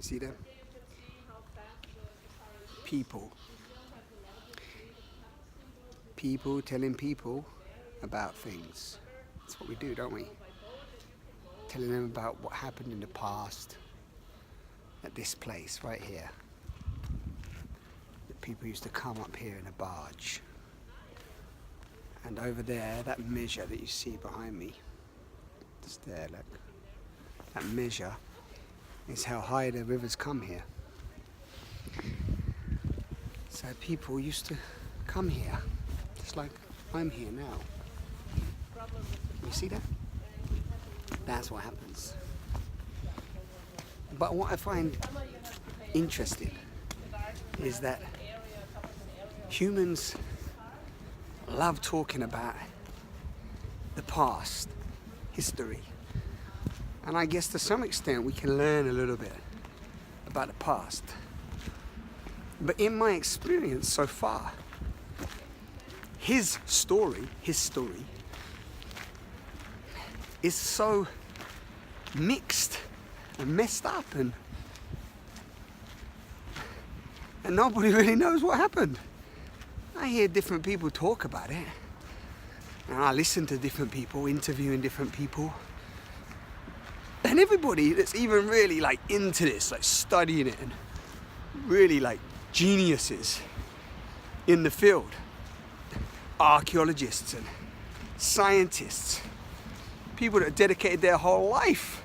You see them? People. People telling people about things. That's what we do, don't we? Telling them about what happened in the past at this place right here. The people used to come up here in a barge. And over there, that measure that you see behind me, just there, look. That measure is how high the rivers come here. So people used to come here, just like I'm here now. You see that? That's what happens. But what I find interesting is that humans love talking about the past, history. And I guess to some extent we can learn a little bit about the past. But in my experience so far, his story is so mixed and messed up, and nobody really knows what happened. I hear different people talk about it, and I listen to different people interviewing different people, and everybody that's even really like into this, like studying it, and really like geniuses in the field, archaeologists and scientists, people that dedicated their whole life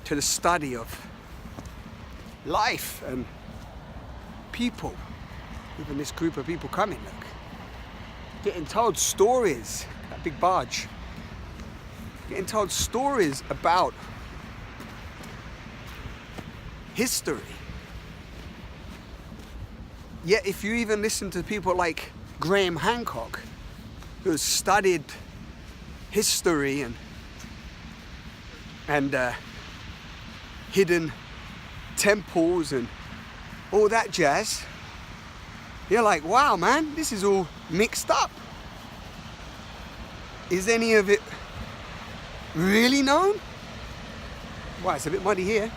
to the study of life and people. Even this group of people coming, look, getting told stories, that big barge, getting told stories about history. Yet if you even listen to people like Graham Hancock, who has studied history and hidden temples and all that jazz, you're like, wow, man, this is all mixed up. Is any of it really known? Wow, it's a bit muddy here.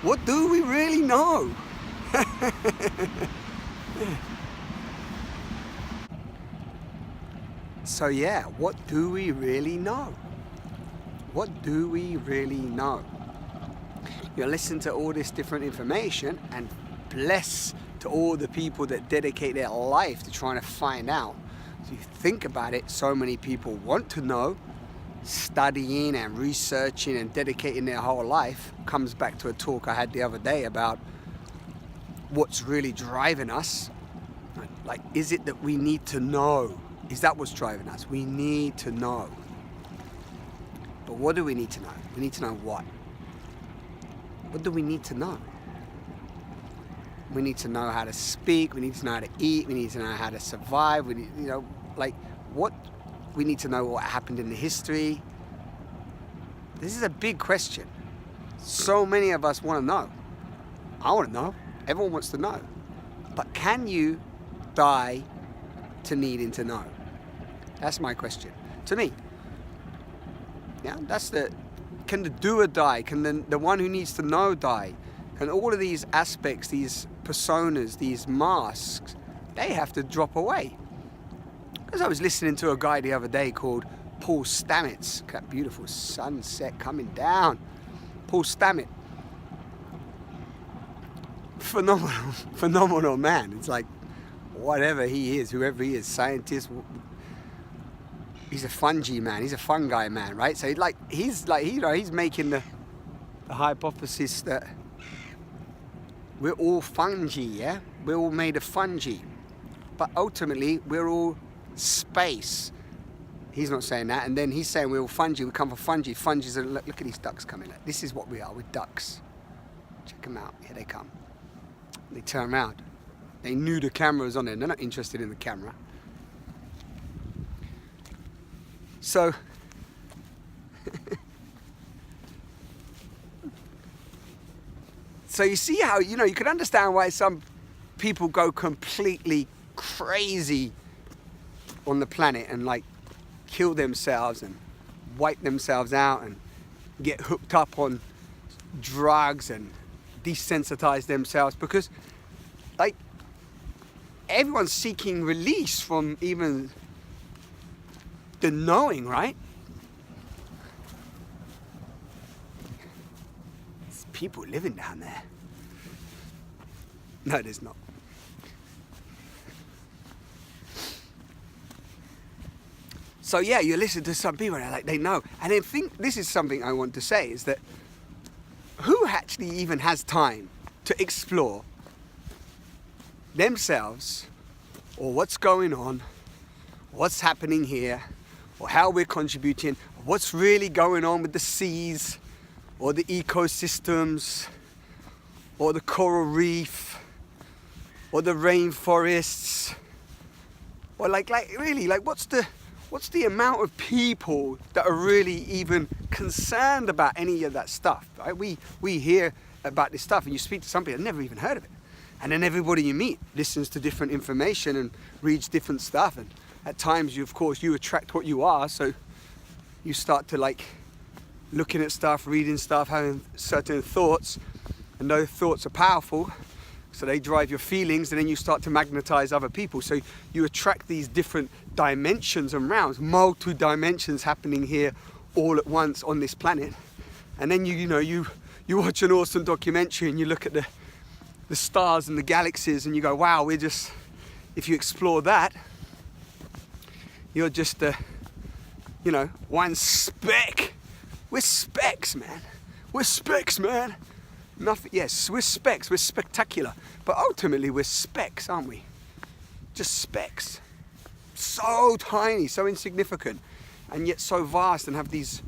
What do we really know? So yeah, what do we really know? What do we really know? You listen to all this different information, and bless to all the people that dedicate their life to trying to find out. So you think about it, so many people want to know, studying and researching and dedicating their whole life. Comes back to a talk I had the other day about what's really driving us. Like, is it that we need to know? Is that what's driving us? We need to know. But what do we need to know? We need to know what? What do we need to know? We need to know how to speak, we need to know how to eat, we need to know how to survive, we need, what? We need to know what happened in the history. This is a big question. So many of us want to know. I want to know. Everyone wants to know. But can you die to needing to know? That's my question. To me. Yeah, can the doer die? Can the one who needs to know die? And all of these aspects, these personas, these masks, they have to drop away. Because I was listening to a guy the other day called Paul Stamets. That beautiful sunset coming down. Paul Stamets. Phenomenal man. It's like, whatever he is, whoever he is, scientist, he's a fungi man, he's a fungi man, right? So he's making the hypothesis that we're all fungi, yeah? We're all made of fungi. But ultimately, we're all space. He's not saying that. And then he's saying we're all fungi, we come from fungi. Fungi are, look at these ducks coming. This is what we are, we're ducks. Check them out, here they come. They turn around. They knew the camera was on there, they're not interested in the camera. So, so you see how, you can understand why some people go completely crazy on the planet and like kill themselves and wipe themselves out and get hooked up on drugs and desensitize themselves, because like everyone's seeking release from even the knowing, right? There's people living down there. No, there's not. So yeah, you listen to some people and they're like, they know. And then this is something I want to say, is that who actually even has time to explore themselves, or what's going on, what's happening here, or how we're contributing, or what's really going on with the seas, or the ecosystems, or the coral reef, or the rainforests, or like really, like what's the amount of people that are really even concerned about any of that stuff, right? We hear about this stuff, and you speak to somebody I've never even heard of it, and then everybody you meet listens to different information and reads different stuff, and at times you attract what you are, so you start to like looking at stuff, reading stuff, having certain thoughts, and those thoughts are powerful, so they drive your feelings, and then you start to magnetize other people. So you attract these different dimensions and realms, multiple dimensions happening here all at once on this planet. And then you watch an awesome documentary and you look at the stars and the galaxies and you go, wow, if you explore that, you're just one speck. We're specks, man. We're specks, man. Nothing. Yes, we're specks. We're spectacular, but ultimately we're specks, aren't we? Just specks. So tiny, so insignificant, and yet so vast, and have these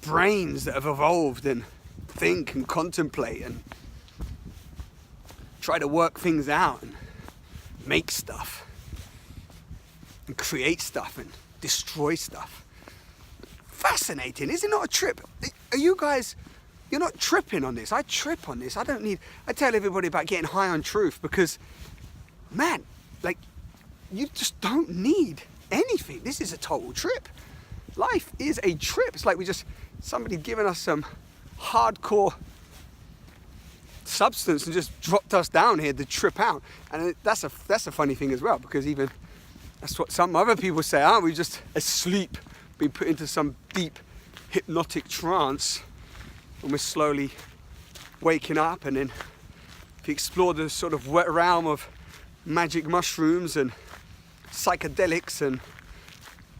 brains that have evolved and think and contemplate and try to work things out and make stuff and create stuff and destroy stuff. Fascinating, is it not a trip? Are you guys, you're not tripping on this? I trip on this. I tell everybody about getting high on truth, because, man, like, you just don't need anything. This is a total trip. Life is a trip. It's like somebody giving us some hardcore substance and just dropped us down here to trip out. And that's a funny thing as well, because even that's what some other people say, aren't we just asleep, being put into some deep hypnotic trance, and we're slowly waking up. And then if you explore the sort of wet realm of magic mushrooms and psychedelics and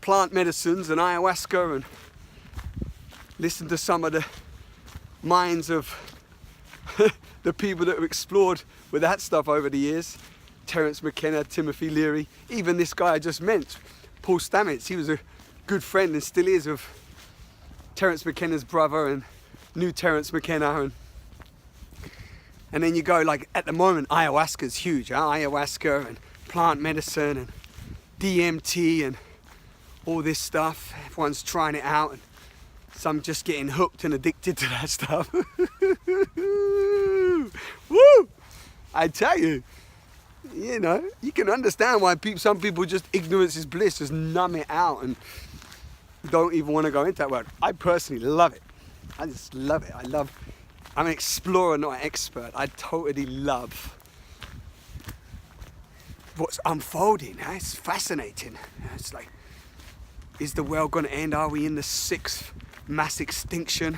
plant medicines and ayahuasca, and listen to some of the minds of the people that have explored with that stuff over the years, Terence McKenna, Timothy Leary, even this guy I just mentioned, Paul Stamets. He was a good friend and still is of Terence McKenna's brother, and knew Terence McKenna. And then you go, like, at the moment, ayahuasca's huge, huh? Ayahuasca and plant medicine and DMT and all this stuff. Everyone's trying it out, and some just getting hooked and addicted to that stuff. Woo! I tell you, you can understand why some people just, ignorance is bliss, just numb it out and don't even want to go into that world. I personally love it. I just love it. I'm an explorer, not an expert. I totally love what's unfolding. It's fascinating. It's like, is the world going to end? Are we in the 6th mass extinction?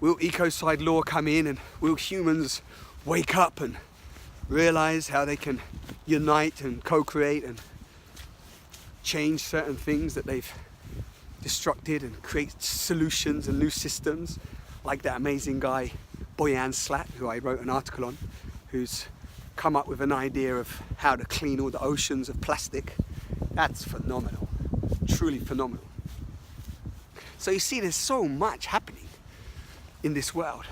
Will ecocide law come in, and will humans wake up and realize how they can unite and co-create and change certain things that they've destructed, and create solutions and new systems, like that amazing guy Boyan Slat, who I wrote an article on, who's come up with an idea of how to clean all the oceans of plastic. That's phenomenal, truly phenomenal. So you see, there's so much happening in this world.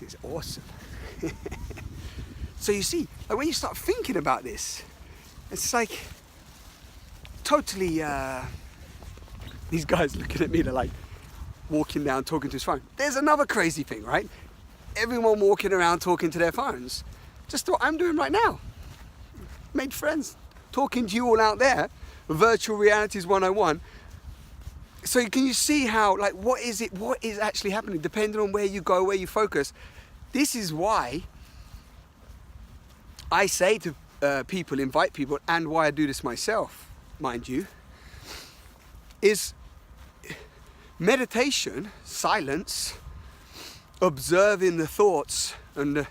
It's awesome. So you see, like, when you start thinking about this, it's like totally, these guys looking at me, they're like walking down talking to his phone. There's another crazy thing, right? Everyone walking around talking to their phones. Just what I'm doing right now. Made friends, talking to you all out there. Virtual Realities 101. So can you see how, like, what is actually happening depending on where you go, where you focus? This is why I say to people, invite people, and why I do this myself, mind you, is meditation, silence, observing the thoughts and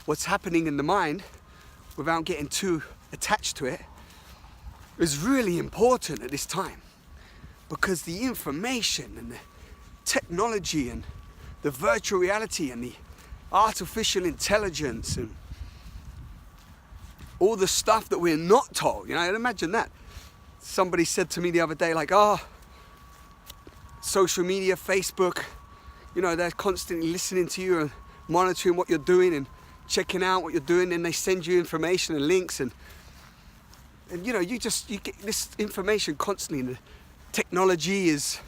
what's happening in the mind without getting too attached to it is really important at this time, because the information and the technology and the virtual reality and the artificial intelligence and all the stuff that we're not told, you know, imagine that. Somebody said to me the other day, like, social media, Facebook, you know, they're constantly listening to you and monitoring what you're doing and checking out what you're doing, and they send you information and links, and you know, you get this information constantly. And the technology is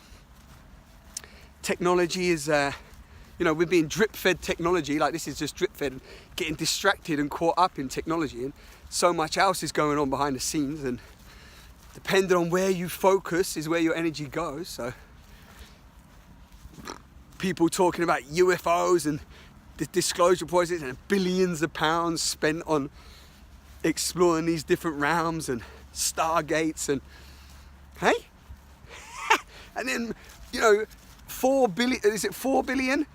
you know, we're being drip fed technology, like this is just drip fed, and getting distracted and caught up in technology, and so much else is going on behind the scenes, and depending on where you focus is where your energy goes. So people talking about UFOs and the disclosure projects and billions of pounds spent on exploring these different realms and stargates, and hey, and then, you know, 4 billion, is it 4 billion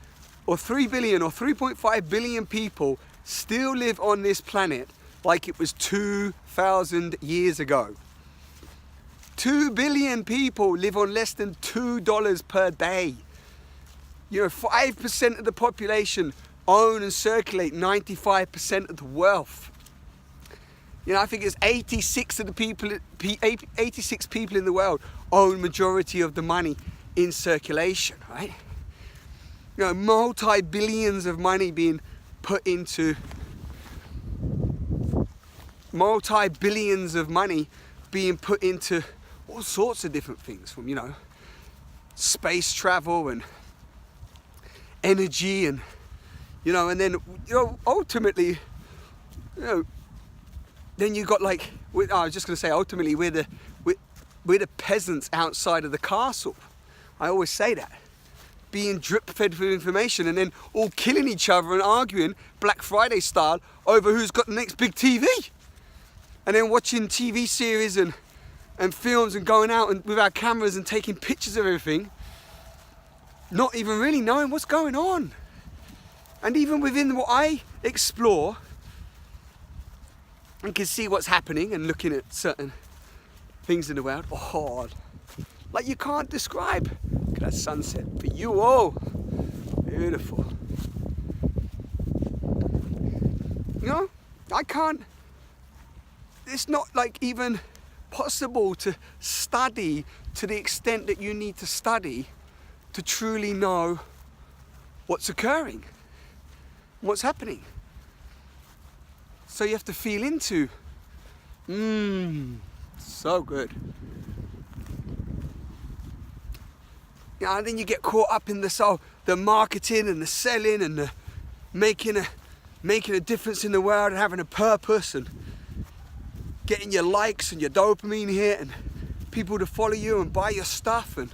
or 3 billion or 3.5 billion people still live on this planet like it was 2,000 years ago. 2 billion people live on less than $2 per day. You know, 5% of the population own and circulate 95% of the wealth. You know, I think it's 86 people in the world own majority of the money in circulation, right? You know, multi-billions of money being put into, all sorts of different things, from, you know, space travel and energy, and, you know, and then, you know, ultimately, you know, then you got, like, I was just going to say, ultimately we're the peasants outside of the castle. I always say that. Being drip fed with information and then all killing each other and arguing Black Friday style over who's got the next big TV. And then watching TV series and films and going out and with our cameras and taking pictures of everything, not even really knowing what's going on. And even within what I explore and can see what's happening and looking at certain things in the world, like you can't describe. Look at that sunset for you all. Beautiful. You know, I can't, it's not like even possible to study to the extent that you need to study to truly know what's occurring, what's happening. So you have to feel into, so good. Yeah, and then you get caught up in the marketing and the selling and the making a difference in the world and having a purpose and getting your likes and your dopamine hit and people to follow you and buy your stuff and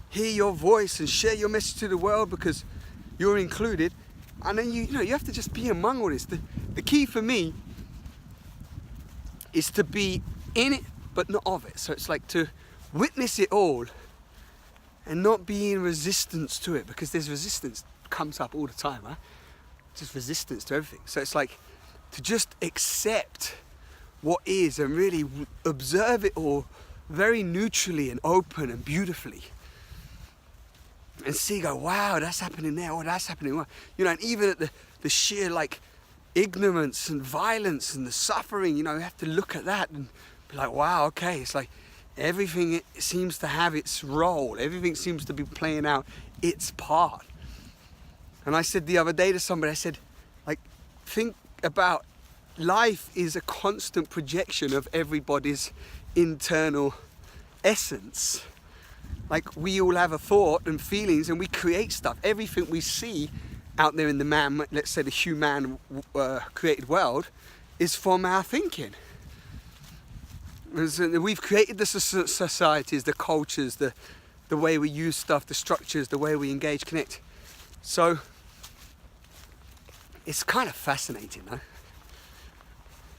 hear your voice and share your message to the world because you're included. And then you know you have to just be among all this. The key for me is to be in it but not of it. So it's like to witness it all and not be in resistance to it, because there's resistance comes up all the time, huh? Just resistance to everything. So it's like to just accept what is and really observe it all very neutrally and open and beautifully. And see, go, wow, that's happening there, or that's happening. You know, and even at the sheer like ignorance and violence and the suffering, you know, you have to look at that and be like, wow, okay, it's like everything it seems to have its role. Everything seems to be playing out its part. And I said the other day to somebody, I said, like, think about life is a constant projection of everybody's internal essence. Like, we all have a thought and feelings and we create stuff. Everything we see out there in the man, let's say the human created world, is from our thinking. We've created the societies, the cultures, the the way we use stuff, the structures, the way we engage, connect. So it's kind of fascinating, no?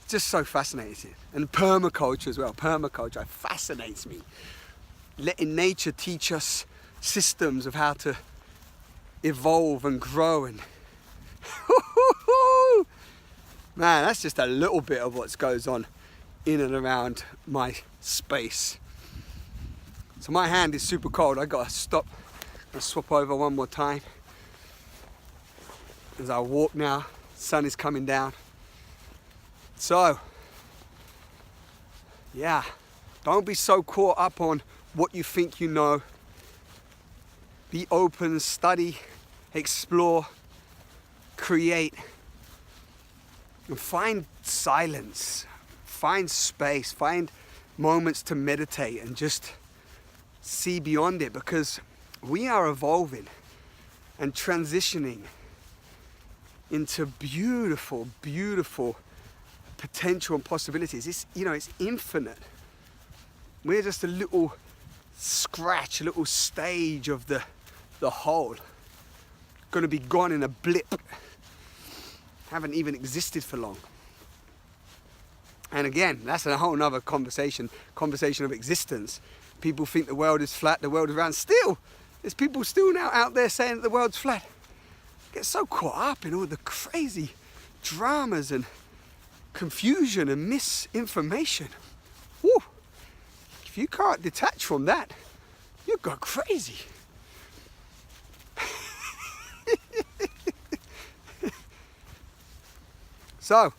Just so fascinating. And permaculture as well. Permaculture fascinates me. Letting nature teach us systems of how to evolve and grow. And man, that's just a little bit of what goes on in and around my space. So my hand is super cold. I gotta stop and swap over one more time. As I walk now, sun is coming down. So, yeah, don't be so caught up on what you think you know. Be open, study, explore, create, and find silence, find space, find moments to meditate and just see beyond it, because we are evolving and transitioning into beautiful, beautiful potential and possibilities. It's, you know, it's infinite. We're just a little scratch, a little stage of the whole. Going to be gone in a blip. Haven't even existed for long. And again, that's a whole nother conversation of existence. People think the world is flat, the world is round. Still, there's people still now out there saying that the world's flat. Get so caught up in all the crazy dramas and confusion and misinformation. Woo. If you can't detach from that, you go crazy. So,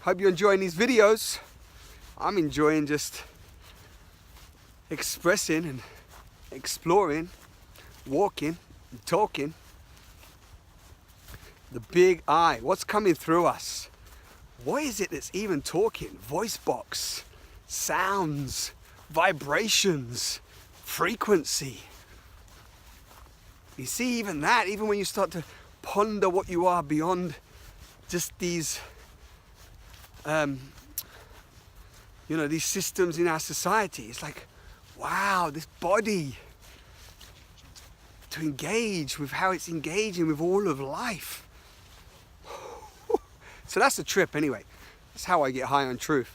hope you're enjoying these videos. I'm enjoying just expressing and exploring, walking and talking. The big I, what's coming through us? What is it that's even talking? Voice box, sounds, vibrations, frequency. You see, even that, even when you start to ponder what you are beyond just these, these systems in our society, it's like, wow, this body, to engage with how it's engaging with all of life. So that's the trip anyway. That's how I get high on truth.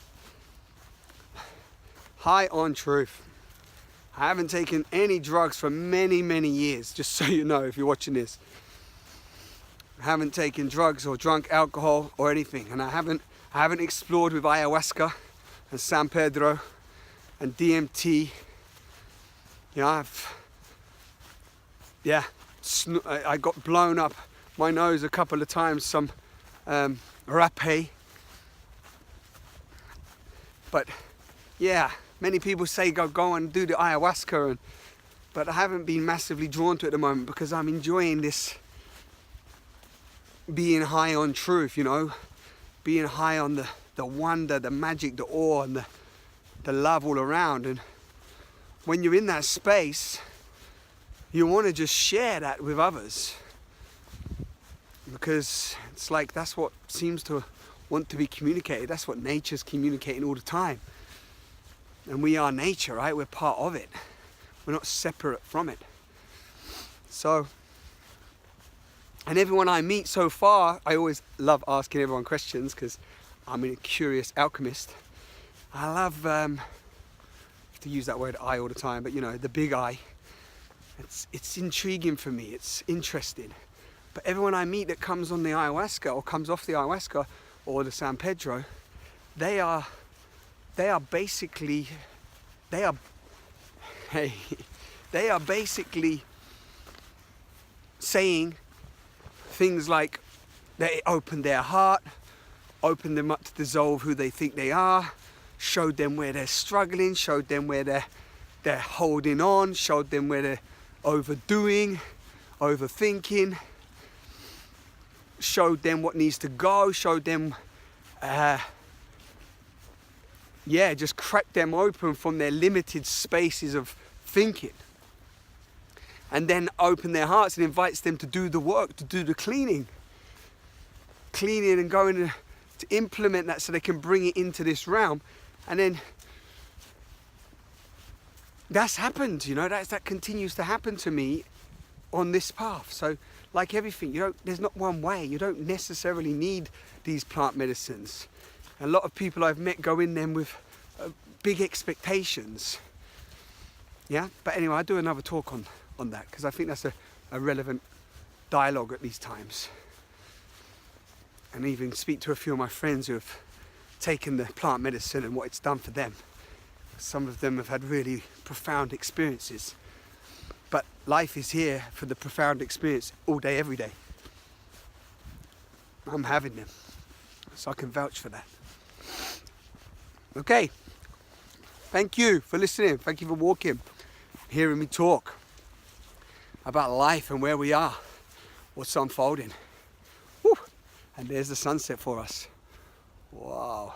High on truth. I haven't taken any drugs for many, many years, just so you know if you're watching this. I haven't taken drugs or drunk alcohol or anything, and I haven't explored with ayahuasca and San Pedro and DMT. You know, I got blown up my nose a couple of times, some rapé. But yeah, many people say go and do the ayahuasca, but I haven't been massively drawn to it at the moment because I'm enjoying this being high on truth, you know, being high on the wonder, the magic, the awe, and the love all around. And when you're in that space, you want to just share that with others, because it's like that's what seems to want to be communicated. That's what nature's communicating all the time. And we are nature, right? We're part of it. We're not separate from it. So, and everyone I meet so far, I always love asking everyone questions because I'm a curious alchemist. I love, to use that word I all the time, but you know, the big I. It's intriguing for me, it's interesting. But everyone I meet that comes on the ayahuasca or comes off the ayahuasca or the San Pedro, they are basically saying things like they opened their heart, opened them up to dissolve who they think they are, showed them where they're struggling, showed them where they're holding on, showed them where they're overdoing, overthinking, showed them what needs to go, showed them just cracked them open from their limited spaces of thinking, and then open their hearts and invites them to do the work, to do the cleaning and going to implement that so they can bring it into this realm. And then that's happened, you know, that continues to happen to me on this path. So like everything, there's not one way. You don't necessarily need these plant medicines. A lot of people I've met go in them with big expectations. Yeah, but anyway, I'll do another talk on that, because I think that's a relevant dialogue at these times. And even speak to a few of my friends who have taken the plant medicine and what it's done for them. Some of them have had really profound experiences. But life is here for the profound experience all day, every day. I'm having them, so I can vouch for that. Okay, thank you for listening. Thank you for walking, hearing me talk about life and where we are, what's unfolding. Woo. And there's the sunset for us. Wow.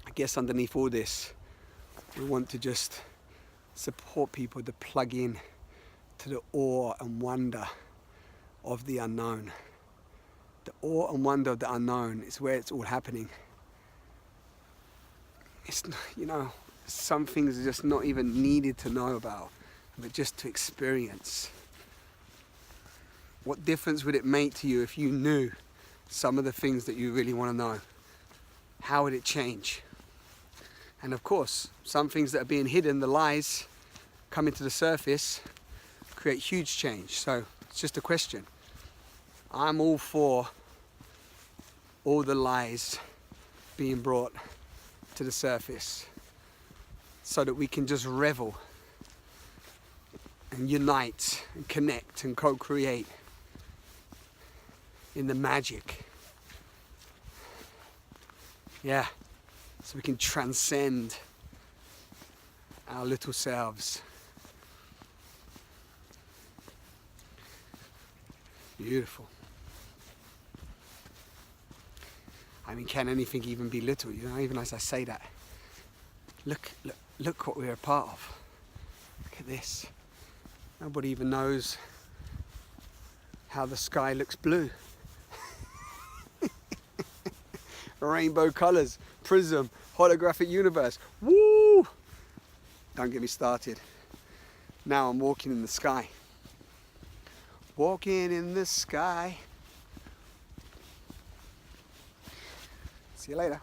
I guess underneath all this, we want to just support people to plug in to the awe and wonder of the unknown. The awe and wonder of the unknown is where it's all happening. It's, some things are just not even needed to know about, but just to experience. What difference would it make to you if you knew some of the things that you really want to know? How would it change? And of course, some things that are being hidden, the lies, coming to the surface, create huge change. So it's just a question. I'm all for all the lies being brought to the surface so that we can just revel and unite and connect and co-create in the magic. Yeah, so we can transcend our little selves. Beautiful. I mean, can anything even be little? Even as I say that, look what we're a part of. Look at this. Nobody even knows how the sky looks blue. Rainbow colours, prism, holographic universe. Woo! Don't get me started. Now I'm walking in the sky. Walking in the sky. See you later.